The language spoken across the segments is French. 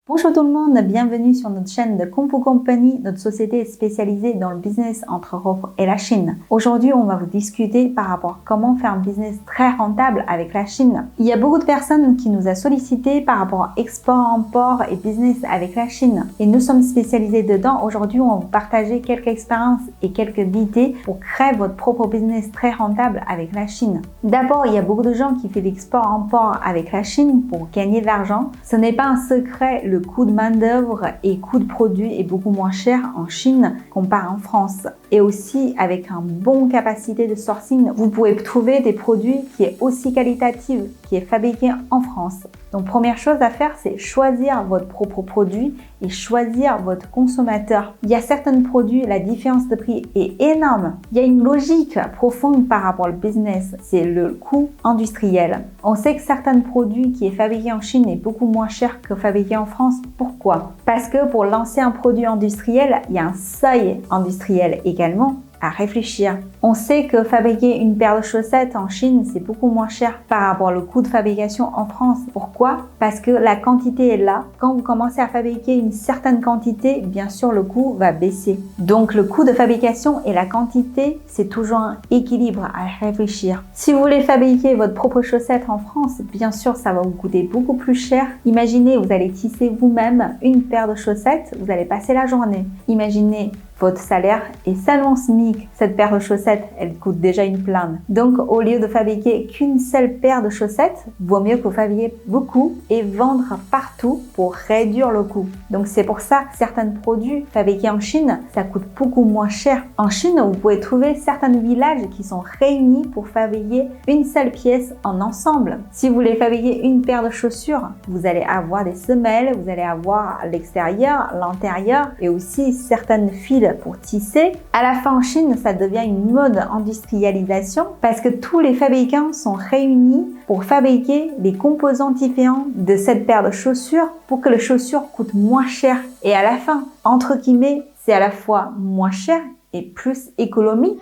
Bonjour tout le monde, bienvenue sur notre chaîne de Kung Fu Company. Notre société est spécialisée dans le business entre Europe et la Chine. Aujourd'hui, on va vous discuter par rapport à comment faire un business très rentable avec la Chine. Il y a beaucoup de personnes qui nous ont sollicité par rapport à export, import et business avec la Chine. Et nous sommes spécialisés dedans. Aujourd'hui, on va vous partager quelques expériences et quelques idées pour créer votre propre business très rentable avec la Chine. D'abord, il y a beaucoup de gens qui font l'export-import avec la Chine pour gagner de l'argent. Ce n'est pas un secret, le coût de main-d'œuvre et coût de produit est beaucoup moins cher en Chine comparé en France. Et aussi, avec une bonne capacité de sourcing, vous pouvez trouver des produits qui est aussi qualitatif, qui est fabriqué en France. Donc, première chose à faire, c'est choisir votre propre produit et choisir votre consommateur. Il y a certains produits, la différence de prix est énorme. Il y a une logique profonde par rapport au business, c'est le coût industriel. On sait que certains produits qui est fabriqué en Chine est beaucoup moins cher que fabriqué en France. Pourquoi? Parce que pour lancer un produit industriel, il y a un seuil industriel également à réfléchir. On sait que fabriquer une paire de chaussettes en Chine, c'est beaucoup moins cher par rapport au coût de fabrication en France. Pourquoi? Parce que la quantité est là. Quand vous commencez à fabriquer une certaine quantité, bien sûr, le coût va baisser. Donc, le coût de fabrication et la quantité, c'est toujours un équilibre à réfléchir. Si vous voulez fabriquer votre propre chaussette en France, bien sûr, ça va vous coûter beaucoup plus cher. Imaginez, vous allez tisser vous-même une paire de chaussettes, vous allez passer la journée. Imaginez, votre salaire est seulement SMIC. Cette paire de chaussettes, elle coûte déjà une blinde. Donc, au lieu de fabriquer qu'une seule paire de chaussettes, vaut mieux que vous fabriquiez beaucoup et vendre partout pour réduire le coût. Donc, c'est pour ça que certains produits fabriqués en Chine, ça coûte beaucoup moins cher. En Chine, vous pouvez trouver certains villages qui sont réunis pour fabriquer une seule pièce en ensemble. Si vous voulez fabriquer une paire de chaussures, vous allez avoir des semelles, vous allez avoir l'extérieur, l'intérieur et aussi certaines fils pour tisser. À la fin en Chine, ça devient une mode industrialisation parce que tous les fabricants sont réunis pour fabriquer les composants différents de cette paire de chaussures pour que les chaussures coûtent moins cher. Et à la fin, entre guillemets, c'est à la fois moins cher et plus économique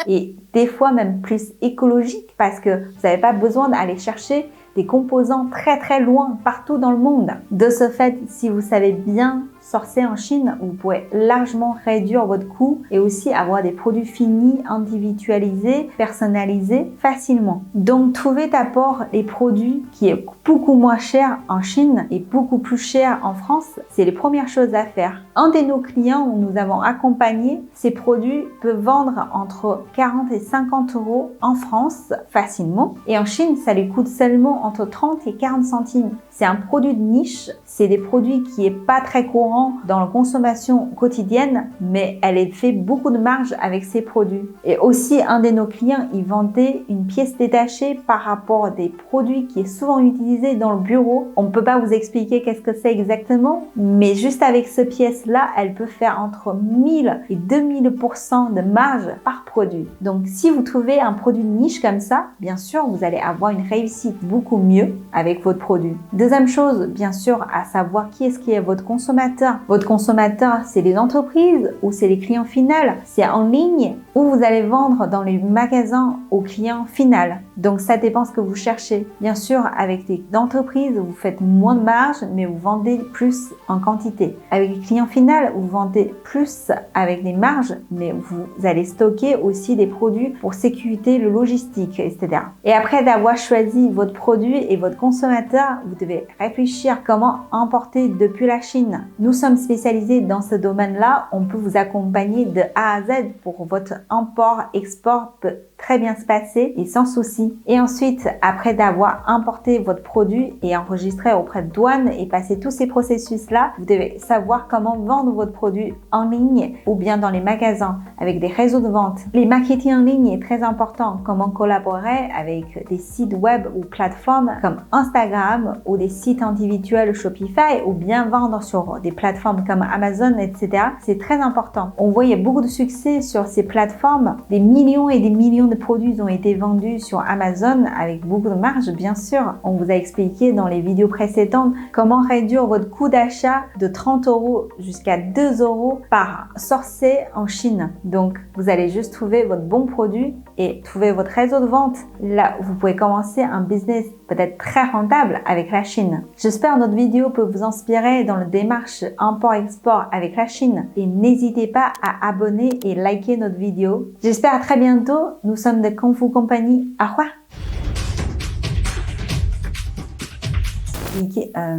et des fois même plus écologique parce que vous n'avez pas besoin d'aller chercher des composants très loin partout dans le monde. De ce fait, si vous savez bien sourcer en Chine, vous pouvez largement réduire votre coût et aussi avoir des produits finis, individualisés, personnalisés facilement. Donc, trouvez d'abord les produits qui est beaucoup moins cher en Chine et beaucoup plus cher en France. C'est les premières choses à faire. Un de nos clients où nous avons accompagné, ces produits peuvent vendre entre 40 et 50 euros en France facilement. Et en Chine, ça lui coûte seulement entre 30 et 40 centimes. C'est un produit de niche. C'est des produits qui est pas très courant dans la consommation quotidienne, mais elle fait beaucoup de marge avec ces produits. Et aussi, un de nos clients, il vendait une pièce détachée par rapport à des produits qui est souvent utilisé dans le bureau. On ne peut pas vous expliquer qu'est-ce que c'est exactement, mais juste avec cette pièce-là, elle peut faire entre 1000 et 2000% de marge par produit. Donc, si vous trouvez un produit de niche comme ça, bien sûr, vous allez avoir une réussite beaucoup mieux avec votre produit. Deuxième chose, bien sûr, à savoir qui est votre consommateur. Votre consommateur, c'est les entreprises ou c'est les clients finaux. C'est en ligne ou vous allez vendre dans les magasins aux clients finaux. Donc, ça dépend ce que vous cherchez. Bien sûr, avec des entreprises, vous faites moins de marge, mais vous vendez plus en quantité. Avec les clients finaux, vous vendez plus avec des marges, mais vous allez stocker aussi des produits pour sécurité, le logistique, etc. Et après d'avoir choisi votre produit et votre consommateur, vous devez réfléchir comment importer depuis la Chine. Nous sommes spécialisés dans ce domaine-là. On peut vous accompagner de A à Z pour votre import-export peut très bien se passer et sans souci. Et ensuite, après d'avoir importé votre produit et enregistré auprès de douane et passé tous ces processus-là, vous devez savoir comment vendre votre produit en ligne ou bien dans les magasins avec des réseaux de vente. Les marketing en ligne est très important. Comment collaborer avec des sites web ou plateformes comme Instagram ou des sites individuels Shopify ou bien vendre sur des plateformes comme Amazon, etc. C'est très important. On voit il y a beaucoup de succès sur ces plateformes. Des millions et des millions de produits ont été vendus sur Amazon avec beaucoup de marge, bien sûr. On vous a expliqué dans les vidéos précédentes comment réduire votre coût d'achat de 30 € jusqu'à 2 € par sourcé en Chine. Donc, vous allez juste trouver votre bon produit et trouver votre réseau de vente, là vous pouvez commencer un business peut-être très rentable avec la Chine. J'espère que notre vidéo peut vous inspirer dans la démarche import-export avec la Chine et n'hésitez pas à abonner et liker notre vidéo. J'espère à très bientôt. Nous sommes de Kung Fu Company. Au revoir.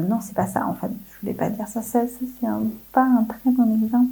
Non, c'est pas ça en fait. Je voulais pas dire ça. Ça c'est pas un très bon exemple.